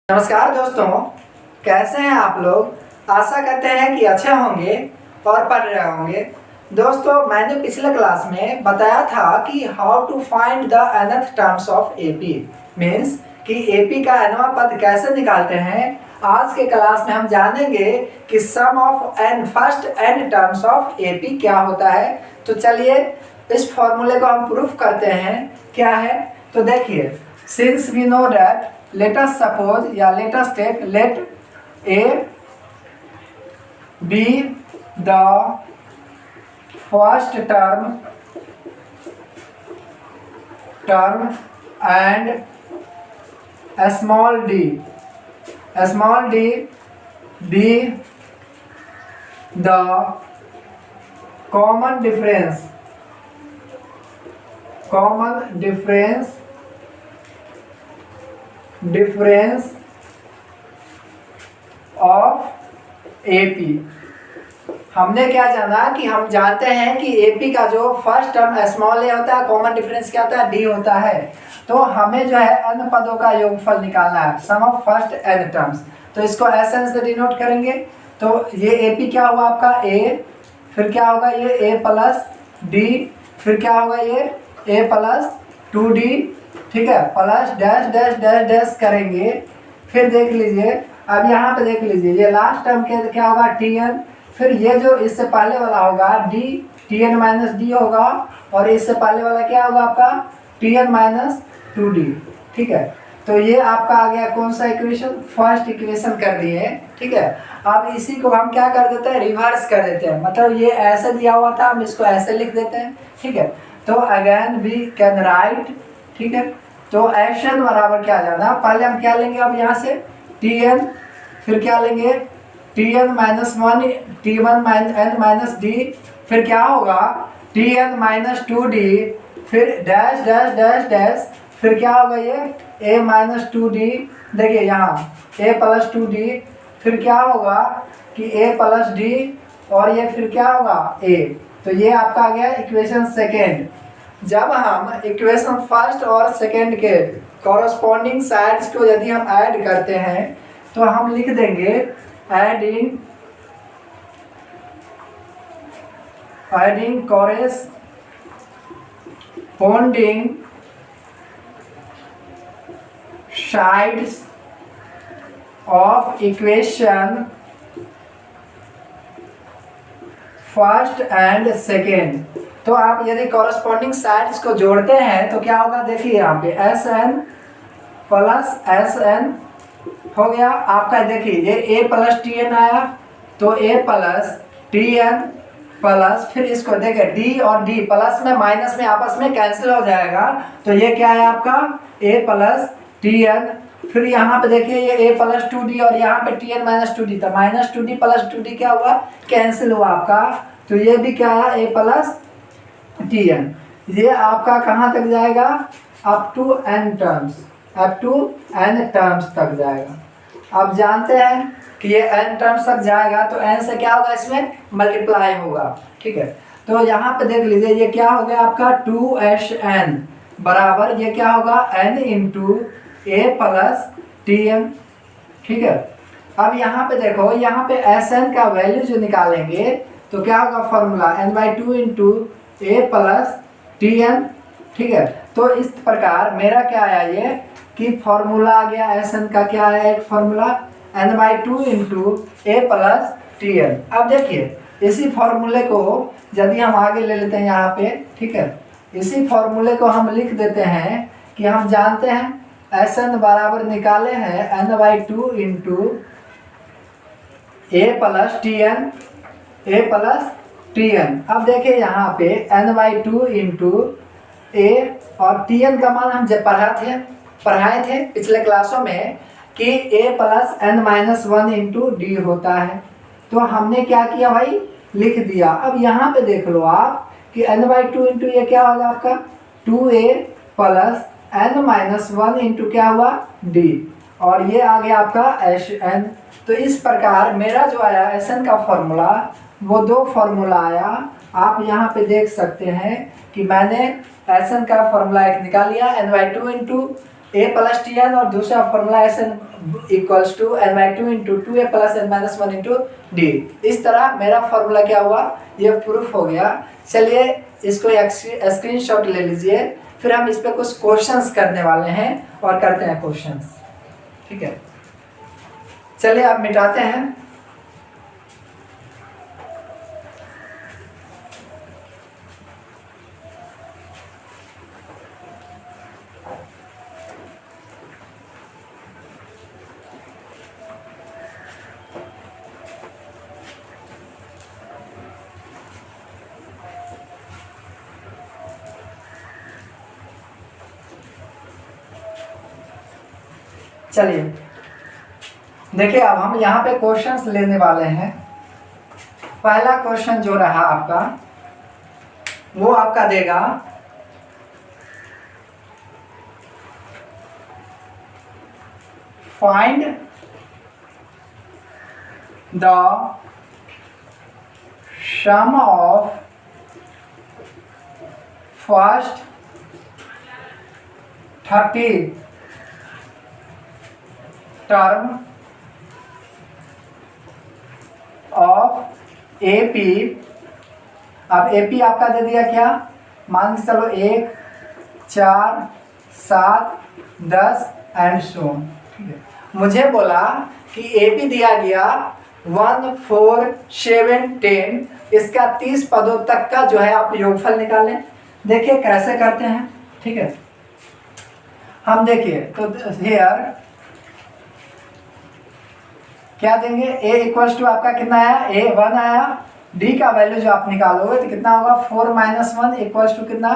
नमस्कार दोस्तों, कैसे हैं आप लोग। आशा करते हैं कि अच्छे होंगे और पढ़ रहे होंगे। दोस्तों, मैंने पिछले क्लास में बताया था कि how to find the nth terms of AP, means कि एपी का nवां पद कैसे निकालते हैं। आज के क्लास में हम जानेंगे कि sum of n first n terms of AP क्या होता है। तो चलिए इस फॉर्मूले को हम प्रूफ करते हैं क्या है। तो देखिए, since we know that, let us suppose या let us take, let A be the first term and small d be the common difference of AP. हमने क्या जाना कि हम जानते हैं कि एपी का जो फर्स्ट टर्म स्मॉल ए होता है, कॉमन डिफरेंस क्या होता है, डी होता है। तो हमें जो है n पदों का योगफल निकालना है, सम ऑफ फर्स्ट n टर्म्स। तो इसको एसएन से डिनोट करेंगे। तो ये एपी क्या हुआ आपका ए, फिर क्या होगा ये a प्लस डी, फिर क्या होगा ये a प्लस 2d, ठीक है, plus dash dash dash dash करेंगे। फिर देख लीजिए, अब यहाँ पे देख लीजिए, ये लास्ट टर्म के क्या होगा tn, फिर ये जो इससे पहले वाला होगा d, tn माइनस डी होगा, और इससे पहले वाला क्या होगा आपका tn माइनस 2d, ठीक है। तो ये आपका आ गया कौन सा इक्वेशन, फर्स्ट इक्वेशन कर दिए, ठीक है। अब इसी को हम क्या कर देते हैं, रिवर्स कर देते हैं, मतलब ये ऐसे दिया हुआ था, हम इसको ऐसे लिख देते हैं, ठीक है। तो अगेन वी कैन राइट, ठीक है। तो एक्शन बराबर क्या जाना, पहले हम क्या लेंगे, अब यहाँ से tn, फिर क्या लेंगे tn minus 1, t1 n minus D, फिर क्या होगा tn माइनस 2d, फिर डैश डैश डैश डैश, फिर क्या होगा ये a माइनस 2d, देखिए यहाँ a प्लस 2d, फिर क्या होगा कि a प्लस डी, और ये फिर क्या होगा a। तो ये आपका आ गया इक्वेशन सेकेंड। जब हम इक्वेशन फर्स्ट और सेकेंड के कॉरस्पॉन्डिंग साइड्स को यदि हम ऐड करते हैं तो हम लिख देंगे adding corresponding sides of equation first and second. तो आप यदि कॉरस्पॉन्डिंग साइड्स को जोड़ते हैं तो क्या होगा, देखिए यहाँ पे Sn प्लस Sn हो गया आपका। देखिए ये a प्लस tn आया, तो a प्लस tn प्लस, फिर इसको देखिए d और d प्लस में माइनस में आपस में कैंसिल हो जाएगा, तो ये क्या है आपका a प्लस tn। फिर यहाँ पे देखिए ये a प्लस 2d और यहाँ पे tn माइनस 2d, तो माइनस 2d प्लस 2d क्या हुआ, कैंसिल हुआ आपका। तो ये भी क्या है a प्लस tn। ये आपका कहाँ तक जाएगा, अप टू n टर्म्स तक जाएगा। अब जानते हैं कि ये n टर्म्स तक जाएगा तो n से क्या होगा, इसमें मल्टीप्लाई होगा, ठीक है। तो यहाँ पे देख लीजिए ये क्या हो गया आपका 2Sn बराबर ये क्या होगा n into a plus tn, ठीक है। अब यहाँ पे देखो, यहाँ पे Sn का वैल्यू जो निकालेंगे तो क्या होगा formula n/2 into a plus tn, ठीक है। तो इस प्रकार मेरा क्या आया ये कि फॉर्मूला आ गया Sn का, क्या है एक formula n/2 into a plus tn। अब देखिए इसी फॉर्मूले को यदि हम आगे ले लेते हैं यहाँ पे, ठीक है, इसी फॉर्मूले को हम लिख देते हैं कि हम जानते हैं Sn बराबर निकाले हैं n/2 into a plus tn। अब देखिए यहाँ पे n/2 इंटू a और tn का मान हम जब पढ़ाए थे पिछले क्लासों में कि a plus n minus 1 into D होता है। तो हमने क्या किया भाई, लिख दिया। अब यहाँ पे देख लो आप कि n/2 इंटू ये क्या होगा आपका 2a plus n minus 1 into क्या हुआ d, और ये आ गया आपका Sn। तो इस प्रकार मेरा जो आया Sn का फॉर्मूला वो दो फॉर्मूला आया। आप यहाँ पे देख सकते हैं कि मैंने Sn का फॉर्मूला एक निकाल लिया n/2 into A plus T N, और दूसरा formula S N equals to N by two into two A plus N minus one into D. इस तरह मेरा फॉर्मूला क्या हुआ, ये प्रूफ हो गया। चलिए इसको एक स्क्रीनशॉट ले लीजिए, फिर हम इस पे कुछ क्वेश्चंस करने वाले हैं और करते हैं क्वेश्चंस। ठीक है, चलिए आप मिटाते हैं। चलिए देखिए, अब हम यहाँ पे क्वेश्चंस लेने वाले हैं। पहला क्वेश्चन जो रहा आपका, वो आपका देगा find the sum of first 30 term of AP. अब एपी आपका दे दिया क्या, मान के चलो 1, 4, 7, 10 एंड सो। ठीक है, मुझे बोला कि एपी दिया गया 1, 4, 7, 10, इसका 30 पदों तक का जो है आप योगफल निकालें। देखिए कैसे करते हैं। ठीक है, हम देखिए तो हियर क्या देंगे, a इक्वल्स टू आपका कितना आया, a 1 आया। d का वैल्यू जो आप निकालोगे तो कितना होगा, 4 माइनस 1 इक्वल्स टू कितना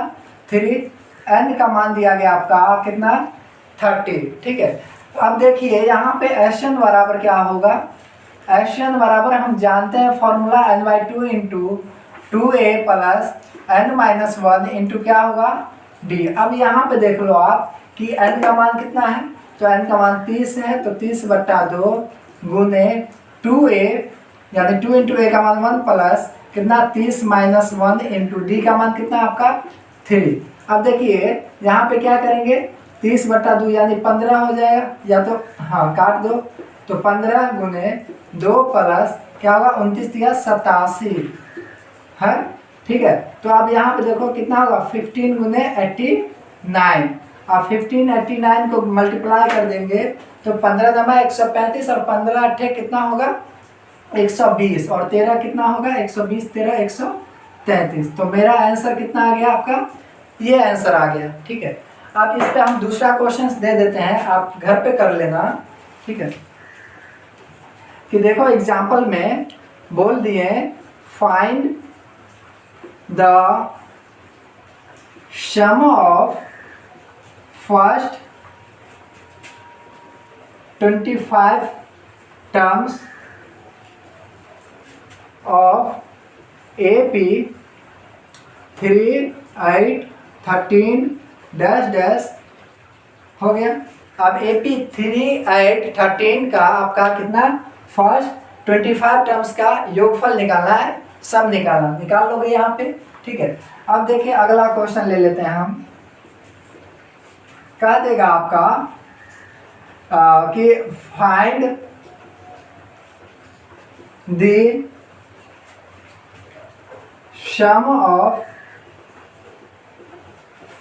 3। n का मान दिया गया आपका कितना 30। ठीक है, अब देखिए यहाँ पे Sn बराबर क्या होगा, Sn बराबर हम जानते हैं formula n by two into 2a plus n minus 1 into क्या होगा d। अब यहाँ पे देख लो आप कि n का मान कितना है, तो n का मान 30 है, तो 30/2 गुने 2a, यानी 2 इंटू ए का मान 1 प्लस कितना 30 माइनस 1 इंटू डी का मान कितना आपका 3। अब देखिए यहाँ पे क्या करेंगे, 30/2 यानी 15 हो जाएगा, या तो हाँ काट दो, तो 15 गुने 2 प्लस क्या होगा 29 या 87 है। ठीक है, तो अब यहाँ पे देखो कितना होगा 15 गुने 89। आप 1589 को मल्टीप्लाई कर देंगे तो 15 दमा 135 और 15 अट्ठे कितना होगा 120, और 13 कितना होगा 120, 13 133। तो मेरा आंसर कितना आ गया आपका, ये आंसर आ गया। ठीक है, अब इस पे हम दूसरा क्वेश्चन दे देते हैं, आप घर पे कर लेना। ठीक है, कि देखो एग्जाम्पल में बोल दिए find the sum of first 25 terms of AP 3, 8, 13 dash dash हो गया। अब AP 3, 8, 13 का आपका कितना फर्स्ट 25 टर्म्स का योगफल निकालना है, सब निकालना, निकाल लोगे यहाँ पे। ठीक है, अब देखिए अगला क्वेश्चन ले लेते हैं हम। क्या देगा आपका कि find the sum of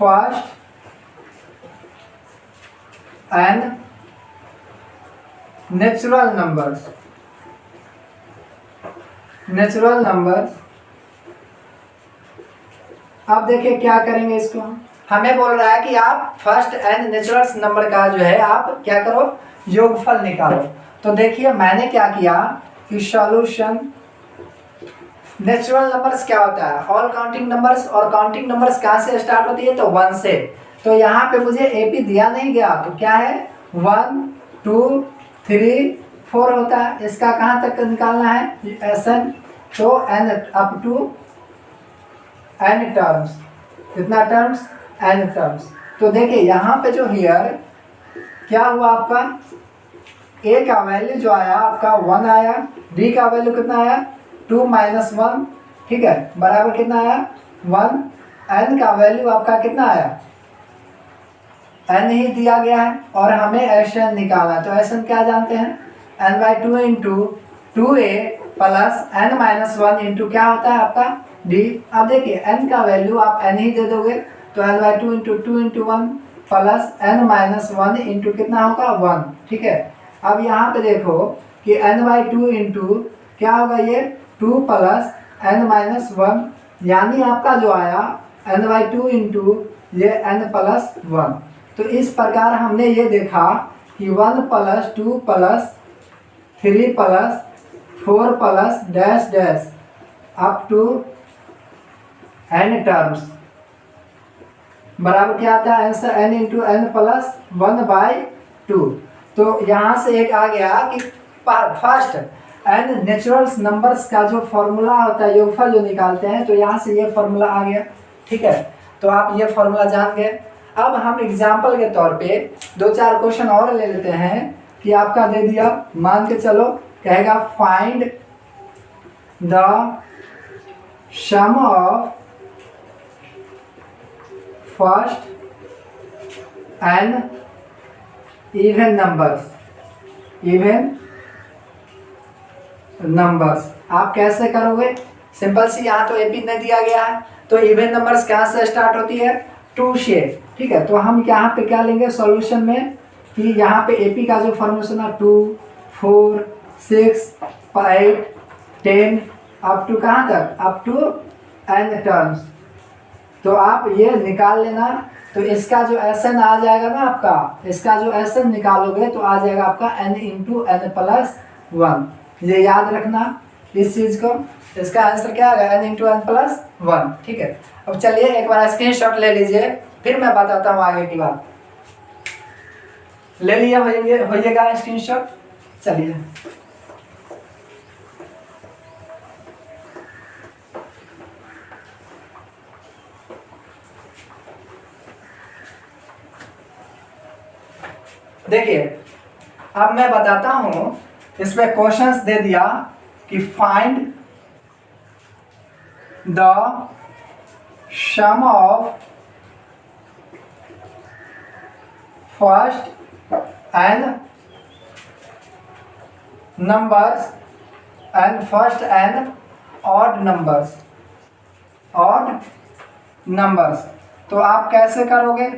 first and natural numbers. Natural numbers, अब देखिए क्या करेंगे इसको, हमें बोल रहा है कि आप फर्स्ट एंड नेचुरल नंबर का जो है आप क्या करो योगफल निकालो। तो देखिए मैंने क्या किया कि सॉल्यूशन, नेचुरल नंबर्स क्या होता है ऑल काउंटिंग नंबर्स, और काउंटिंग नंबर्स कहाँ से स्टार्ट होती है तो 1 से। तो यहाँ पे मुझे एपी दिया नहीं गया, तो क्या है 1, 2, 3, 4 होता है। इसका कहाँ तक निकालना है एसएन, तो N up to N terms. कितना टर्म्स, एन टर्म्स। तो देखिए यहाँ पे जो हियर क्या हुआ आपका, ए का वैल्यू जो आया आपका 1 आया, डी का वैल्यू कितना आया 2 माइनस 1, ठीक है, बराबर कितना आया 1। एन का वैल्यू आपका कितना आया, n ही दिया गया है और हमें Sn निकालना है। तो Sn क्या जानते हैं, n/2 into 2a plus n-1 into क्या होता है आपका d। अब देखिए n का वैल्यू आप n ही दे दोगे तो n/2 into 2 into 1 plus n-1 into कितना होगा 1। ठीक है, अब यहाँ पे देखो कि n/2 इंटू क्या होगा ये 2 प्लस n-1, यानी आपका जो आया n/2 इंटू ये n+1। तो इस प्रकार हमने ये देखा कि 1 plus 2 plus 3 plus 4 plus dash dash up to n terms बराबर क्या आता है आंसर n इंटू n+1/2। तो यहाँ से एक आ गया कि फर्स्ट n नेचुरल नंबर्स का जो फॉर्मूला होता है योगफल जो निकालते हैं, तो यहाँ से ये फॉर्मूला आ गया। ठीक है, तो आप ये फॉर्मूला जान गए। अब हम एग्जाम्पल के तौर पे 2-4 क्वेश्चन और ले लेते हैं कि आपका दे दिया, मान के चलो कहेगा find the sum of first n even numbers. आप कैसे करोगे, सिंपल सी, यहाँ तो एपी नहीं दिया गया है तो इवन नंबर्स कहाँ से स्टार्ट होती है 2 से। ठीक है, तो हम यहाँ पे क्या लेंगे सॉल्यूशन में कि यहाँ पे एपी का जो फॉर्मेशन है 2, 4, 6, 8, 10 अप टू कहाँ तक, अप टू n टर्म्स। तो आप ये निकाल लेना। तो इसका जो Sn आ जाएगा ना आपका, इसका जो Sn निकालोगे तो आ जाएगा आपका n इंटू n+1। ये याद रखना इस चीज़ को। इसका आंसर क्या आएगा n इंटू n+1। ठीक है, अब चलिए एक बार स्क्रीनशॉट ले लीजिए, फिर मैं बताता हूँ आगे की बात। ले लिया होइएगा स्क्रीनशॉट। चलिए देखिए, अब मैं बताता हूं, इसमें क्वेश्चंस दे दिया कि find the sum of first n numbers and first n odd numbers. तो आप कैसे करोगे,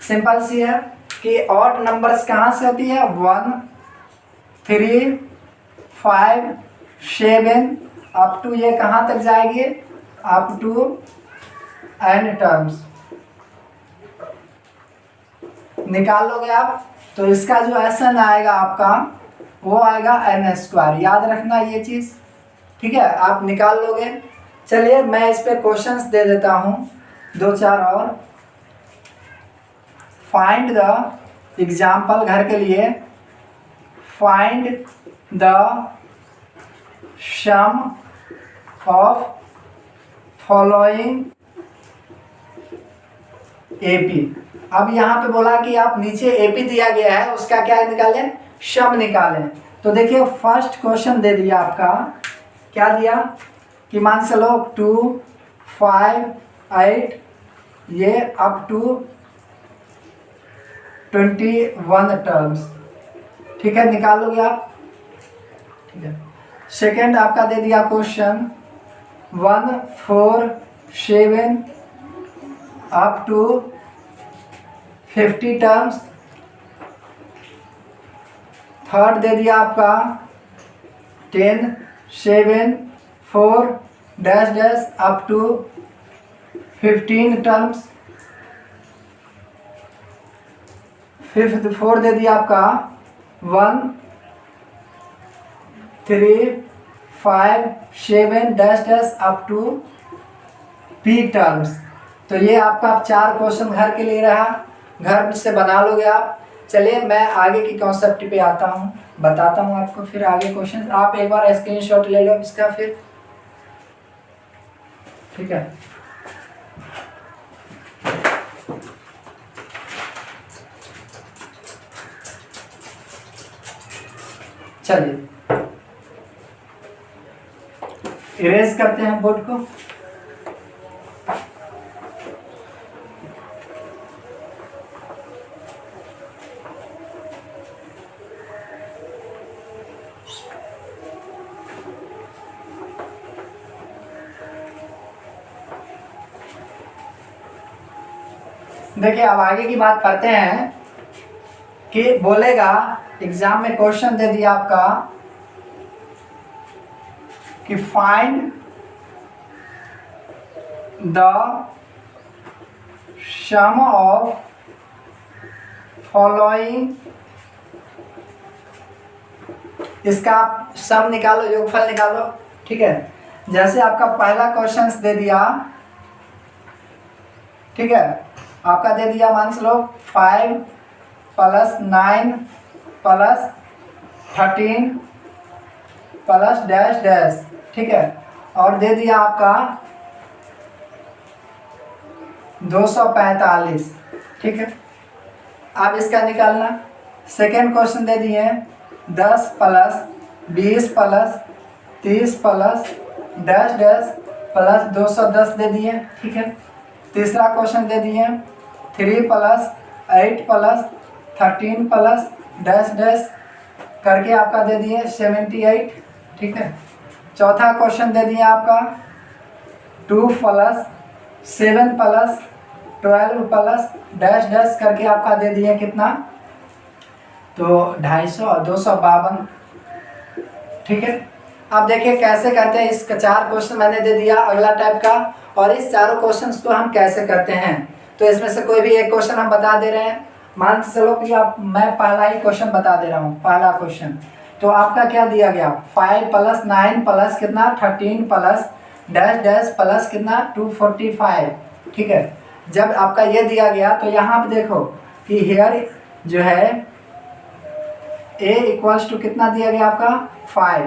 सिंपल सी है कि ऑड नंबर्स कहाँ से होती है 1, 3, 5, 7 अप टू ये कहाँ तक जाएगी, अप टू n टर्म्स। निकाल लोगे आप तो इसका जो Sn आएगा आपका वो आएगा n²। याद रखना ये चीज़। ठीक है, आप निकाल लोगे। चलिए मैं इस पे क्वेश्चंस दे देता हूँ 2-4 और। फाइंड द एग्जाम्पल घर के लिए, find the sum of following AP. अब यहाँ पे बोला कि आप नीचे एपी दिया गया है उसका क्या निकालें, सम निकालें। तो देखिए फर्स्ट क्वेश्चन दे दिया आपका, क्या दिया कि मान चलो 2, 5, 8 ये अप टू 21 टर्म्स। ठीक है, निकाल लोगे आप। ठीक है, सेकेंड आपका दे दिया question 1, 4, 7 up to 50 terms. Third दे दिया आपका 10, 7, 4 dash dash up to 15 terms. Fifth 4 दे दिया आपका 1, 3, 5, 7 dash dash up to p terms. तो ये आपका 4 क्वेश्चन घर के लिए रहा, घर से बना लोगे आप। चलिए मैं आगे की कॉन्सेप्ट पे आता हूँ, बताता हूँ आपको फिर आगे क्वेश्चन। आप एक बार स्क्रीनशॉट ले लो इसका फिर। ठीक है, चलिए इरेज करते हैं बोर्ड को। अब 2 देखिए अब आगे की बात करते हैं कि बोलेगा एग्जाम में क्वेश्चन दे दिया आपका कि find the sum of following, इसका सम निकालो, योगफल निकालो। ठीक है, जैसे आपका पहला क्वेश्चन दे दिया, ठीक है, आपका दे दिया मान लो 5 + 9 + 13 प्लस डैश डैश, ठीक है, और दे दिया आपका 245, ठीक है। अब इसका निकालना। सेकेंड क्वेश्चन दे दिए 10 + 20 + 30 + डैश डैश प्लस 210 दे दिए, ठीक है। तीसरा क्वेश्चन दे दिए 3 + 8 + 13 + डैश डैश करके आपका दे दिए 78, ठीक है। चौथा क्वेश्चन दे दिए आपका 2 + 7 + 12 + डैश डैश करके आपका दे दिए कितना, तो 250 और 252, ठीक है। अब देखिए कैसे करते हैं। इसका 4 क्वेश्चन मैंने दे दिया अगला टाइप का, और इस चारों क्वेश्चंस को हम कैसे करते हैं, तो इसमें से कोई भी एक क्वेश्चन हम बता दे रहे हैं। मान के चलो कि आप, मैं पहला ही क्वेश्चन बता दे रहा हूँ। पहला क्वेश्चन तो आपका क्या दिया गया, 5 + 9 + कितना 13 + डैश डैश प्लस कितना 245, ठीक है। जब आपका ये दिया गया तो यहाँ पे देखो कि हेयर जो है a = कितना दिया गया आपका 5,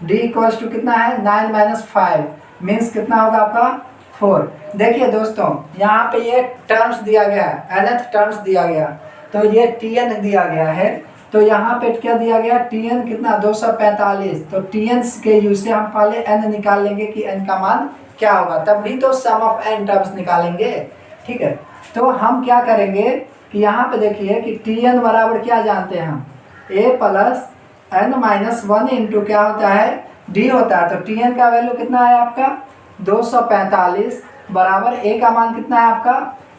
d = कितना है 9 - 5 मीन्स कितना होगा आपका 4। देखिए दोस्तों यहाँ पे ये टर्म्स दिया गया है, nth टर्म्स दिया गया, तो ये tn दिया गया है, तो यहाँ पे क्या दिया गया tn कितना 245, तो tn के यूज से हम पहले n निकाल लेंगे कि n का मान क्या होगा, तब भी तो सम ऑफ n टर्म्स निकालेंगे, ठीक है। तो हम क्या करेंगे कि यहाँ पे देखिए कि tn बराबर क्या जानते हैं हम, a + n - 1 इंटू क्या होता है d होता है, तो tn का वैल्यू कितना है आपका 245 बराबर a का मान कितना है आपका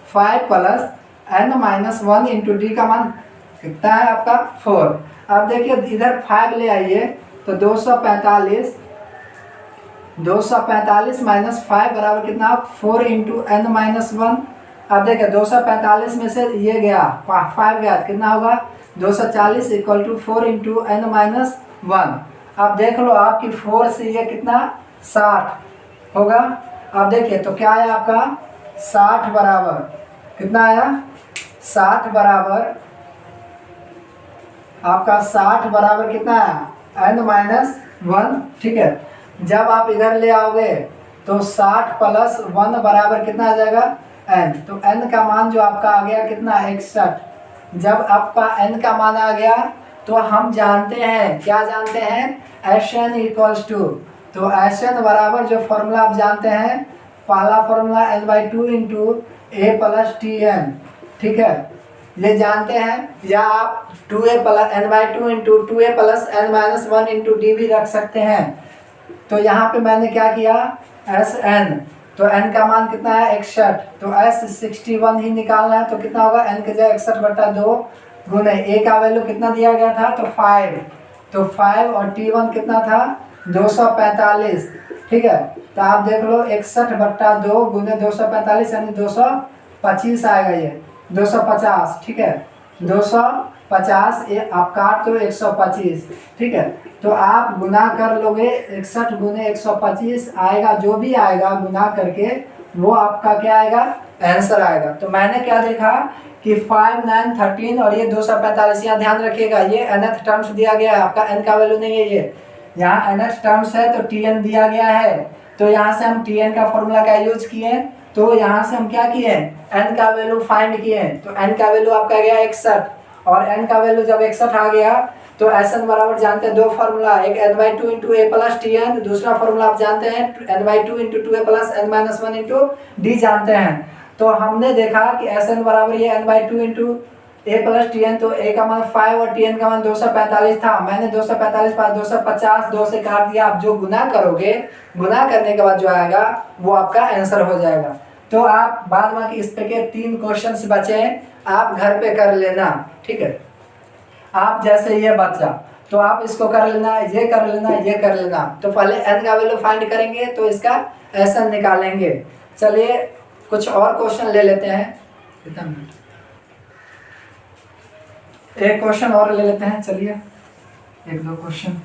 5 + n - 1 इंटू d का मान कितना है आपका 4। अब देखिए इधर 5 ले आइए तो 245 - 5 बराबर कितना 4 इंटू n - 1। अब देखिए 245 में से ये गया 5 गया, कितना होगा 240 = 4 इंटू n - 1। अब देख लो आपकी 4 से ये कितना 60 होगा। अब देखिए तो क्या आया आपका 60 बराबर कितना आया, 60 बराबर आपका 60 बराबर कितना है n - 1, ठीक है। जब आप इधर ले आओगे तो 60 + 1 बराबर कितना आ जाएगा n, तो n का मान जो आपका आ गया कितना 61। जब आपका n का मान आ गया तो हम जानते हैं, क्या जानते हैं Sn = तो Sn बराबर जो फॉर्मूला आप जानते हैं, पहला formula n/2 into a + tn, ठीक है, ये जानते हैं, या आप 2a + n/2 into 2a + n - 1 into d भी रख सकते हैं। तो यहाँ पे मैंने क्या किया Sn, तो n का मान कितना है 61, तो S61 ही निकालना है, तो कितना होगा n की जगह 61/2 गुने a का वैल्यू कितना दिया गया था तो 5, तो 5 और t1 कितना था 245, ठीक है। तो आप देख लो 61/2 गुने 245 यानी 225 आएगा, ये 250, ठीक है, 250 ये आप काट तो 125, ठीक है। तो आप गुना कर लोगे 61 गुने 125 आएगा, जो भी आएगा गुना करके वो आपका क्या आएगा आंसर आएगा। तो मैंने क्या देखा कि 5, 9, 13 और ये 245, यहाँ ध्यान रखिएगा ये nth टर्म्स दिया गया है, आपका n का वैल्यू नहीं है, ये यहाँ nth टर्म्स है तो tn दिया गया है, तो यहाँ से हम tn का फॉर्मूला का यूज किए, तो यहाँ से हम क्या किए n का वैल्यू फाइंड किए, तो n का वैल्यू आपका गया 61, और n का वैल्यू जब 61 आ गया तो Sn बराबर जानते हैं दो फार्मूला, एक n/2 इंटू a + tn, दूसरा फार्मूला आप जानते हैं n/2 into 2a + n - 1 into d जानते हैं। तो हमने देखा कि Sn बराबर ये n/2 इंटू a + tn, तो a का मान 5 और tn का मान 245 था, मैंने 245 पास 250 2 से काट दिया। आप जो गुना करोगे, गुना करने के बाद जो आएगा वो आपका आंसर हो जाएगा। तो आप बाद बाकी इस पे के 3 क्वेश्चन बचे हैं, आप घर पे कर लेना, ठीक है। आप जैसे ये बच्चा, तो आप इसको कर लेना, ये कर लेना, ये कर लेना। तो पहले n का वैल्यू फाइंड करेंगे तो इसका SN निकालेंगे। चलिए कुछ और क्वेश्चन ले लेते हैं, कितना मिनट, एक क्वेश्चन और ले लेते हैं। चलिए 1-2 क्वेश्चन।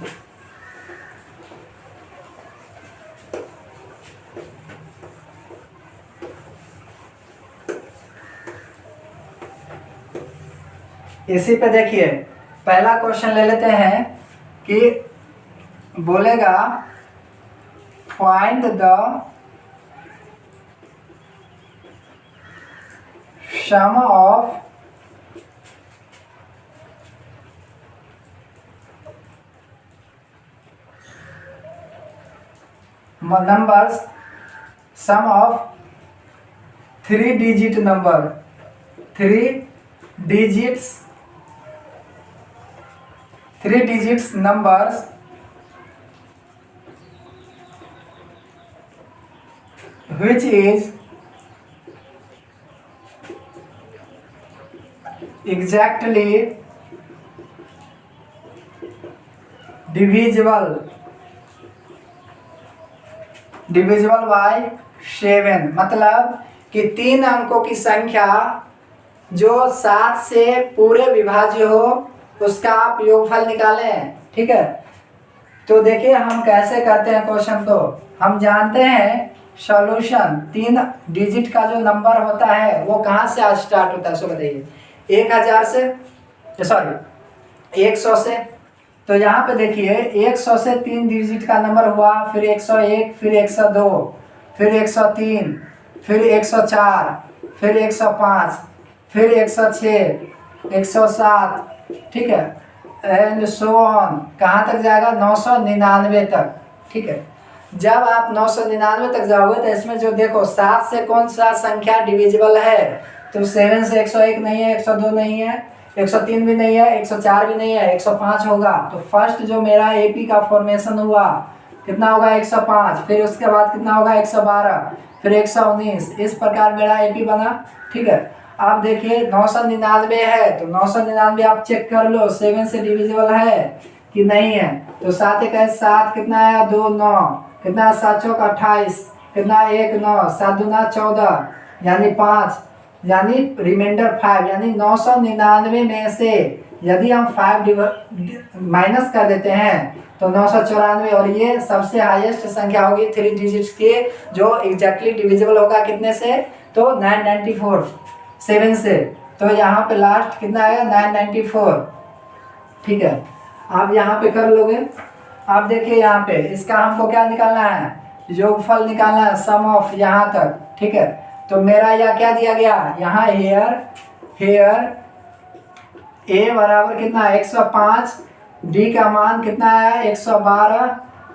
इसी पे देखिए पहला क्वेश्चन ले लेते हैं कि बोलेगा find the sum of numbers, sum of 3 digit number, 3 digits numbers which is exactly divisible by 7। मतलब कि 3 अंकों की संख्या जो 7 से पूरे विभाज्य हो उसका आप योगफल निकालें, ठीक है। तो देखिए हम कैसे करते हैं क्वेश्चन, तो हम जानते हैं सॉल्यूशन 3 डिजिट का जो नंबर होता है वो कहाँ से स्टार्ट होता है, सो बताइए। 1000 से, सॉरी 100 से। तो यहाँ पे देखिए 100 से 3 डिजिट का नंबर हुआ, फिर 101, फिर 102, फिर 103, फिर 104, फिर 105, फिर 106, 107, ठीक है, एंड सो ऑन। कहाँ तक जाएगा? 999 तक, ठीक है। जब आप 999 तक जाओगे तो इसमें जो देखो 7 से कौन सा संख्या डिविजिबल है, तो 7 से 101 नहीं है, 102 नहीं है, 103 भी नहीं है, 104 भी नहीं है, 105 होगा। तो फर्स्ट जो मेरा एपी का फॉर्मेशन हुआ कितना होगा? 105। फिर उसके बाद कितना होगा? 112, फिर 119। इस प्रकार मेरा एपी बना, ठीक है। आप देखिए 999 है तो 999 आप चेक कर लो 7 से डिविजिबल है कि नहीं है। तो 7 एक 7, कितना आया? 2 9, कितना? 7 चौक 28, कितना? 1 9, 7 दूना 14, यानी 5, यानी रिमाइंडर 5, यानी 999 में से यदि हम 5 माइनस कर देते हैं तो 994, और ये सबसे हाईएस्ट संख्या होगी 3 डिजिट्स की जो एग्जैक्टली डिविजिबल होगा कितने से? तो 994, 7 से। तो यहाँ पे लास्ट कितना आएगा? 994, ठीक है। आप यहाँ पे कर लोगे। आप देखिए यहाँ पे इसका हमको क्या निकालना है? योगफल निकालना है, सम ऑफ यहाँ तक, ठीक है। तो मेरा यह क्या दिया गया यहाँ? हेयर ए बराबर कितना? 105, डी का मान कितना है? 112,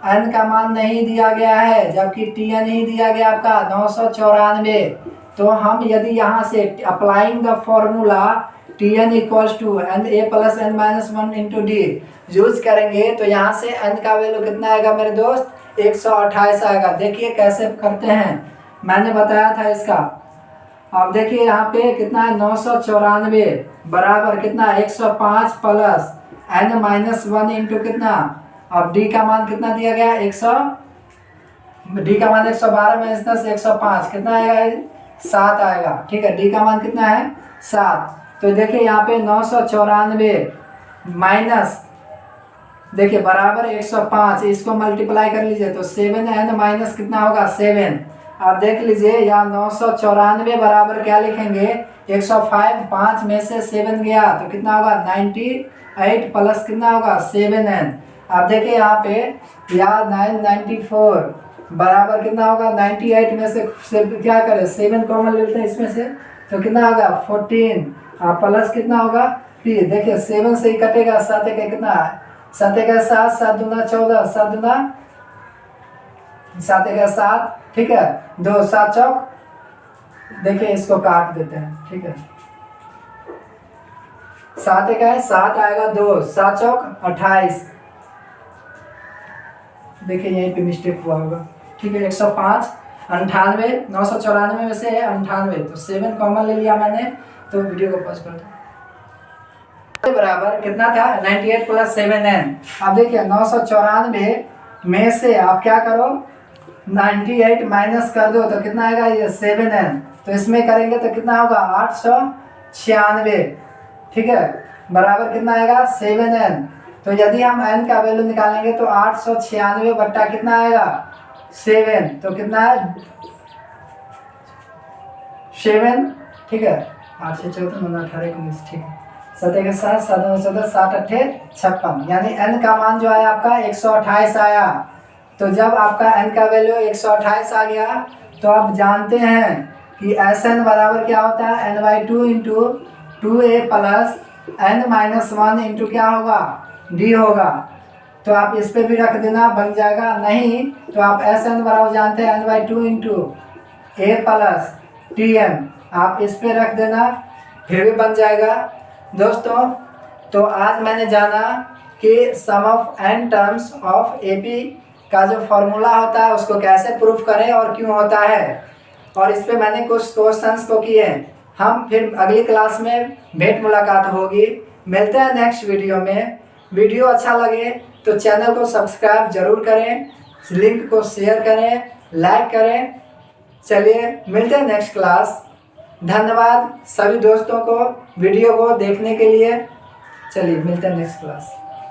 एन का मान नहीं दिया गया है, जबकि टी एन ही दिया गया आपका 994। तो हम यदि यहाँ से applying the formula T N equals to N A plus N minus 1 into D use करेंगे तो यहाँ से एन का वैल्यू कितना आएगा मेरे दोस्त? 128 आएगा। देखिए कैसे करते हैं, मैंने बताया था इसका। अब देखिए यहाँ पे कितना है? 994 बराबर कितना? 105 प्लस एन माइनस 1 इंटू कितना? अब डी का मान कितना दिया गया? डी का मान 112 माइनस 10, 105, कितना आएगा? 7 आएगा, ठीक है। डी का मान कितना है? 7। तो देखिए यहाँ पे 994 माइनस, देखिए बराबर 105, इसको मल्टीप्लाई कर लीजिए तो 7n माइनस कितना होगा? 7। आप देख लीजिए यहाँ 994 बराबर क्या लिखेंगे? 105, 5 में से 7 गया तो कितना होगा? 98 प्लस कितना होगा? 7n। आप देखिए यहाँ पे यहाँ 994 बराबर कितना होगा? 98 में से क्या करें? 7 कॉमन लेते हैं इसमें से, तो कितना होगा? 14, प्लस कितना होगा? p। देखिए 7 से ही कटेगा, 7 का कितना है? 7 का 7, 7 दूना 14, 7 दूना 7 का 7, ठीक है। 2 7 चौक, देखिए इसको काट देते हैं, ठीक है। 7 का है 7 आएगा, 2 7 चौक 28, देखिए यहीं पे मिस्टेक हुआ होगा, ठीक है। 105 98, 994 में से है 98, तो 7 कॉमन ले लिया मैंने। तो वीडियो को पॉज कर दो। बराबर कितना था 98 प्लस 7n। अब देखिए 994 में से आप क्या करो 98 माइनस कर दो तो कितना आएगा ये 7n। तो इसमें करेंगे तो कितना होगा 896, ठीक है, बराबर कितना आएगा 7n। तो यदि हम n का वैल्यू निकालेंगे तो 896 बट्टा कितना आएगा 7, तो कितना है 7, ठीक है, 8 से 14 9 18 19, ठीक है, 7 के साथ 7 9 14 7 8 56, यानी n का मान जो आया आपका 128 आया। तो जब आपका n का वैल्यू 128 आ गया तो आप जानते हैं कि Sn बराबर क्या होता है n/2 into 2a plus n-1 into क्या होगा d होगा। तो आप इस पे भी रख देना, बन जाएगा, नहीं तो आप Sn बराबर जानते हैं n/2 into a plus tn, आप इस पे रख देना फिर भी बन जाएगा। दोस्तों तो आज मैंने जाना कि sum of n terms of AP का जो फॉर्मूला होता है उसको कैसे प्रूफ करें और क्यों होता है, और इस पे मैंने कुछ क्वेश्चंस को किए। हम फिर अगली क्लास में भेंट मुलाकात होगी। मिलते हैं नेक्स्ट वीडियो में। वीडियो अच्छा लगे तो चैनल को सब्सक्राइब जरूर करें, लिंक को शेयर करें, लाइक करें। चलिए मिलते हैं नेक्स्ट क्लास। धन्यवाद सभी दोस्तों को वीडियो को देखने के लिए। चलिए मिलते हैं नेक्स्ट क्लास।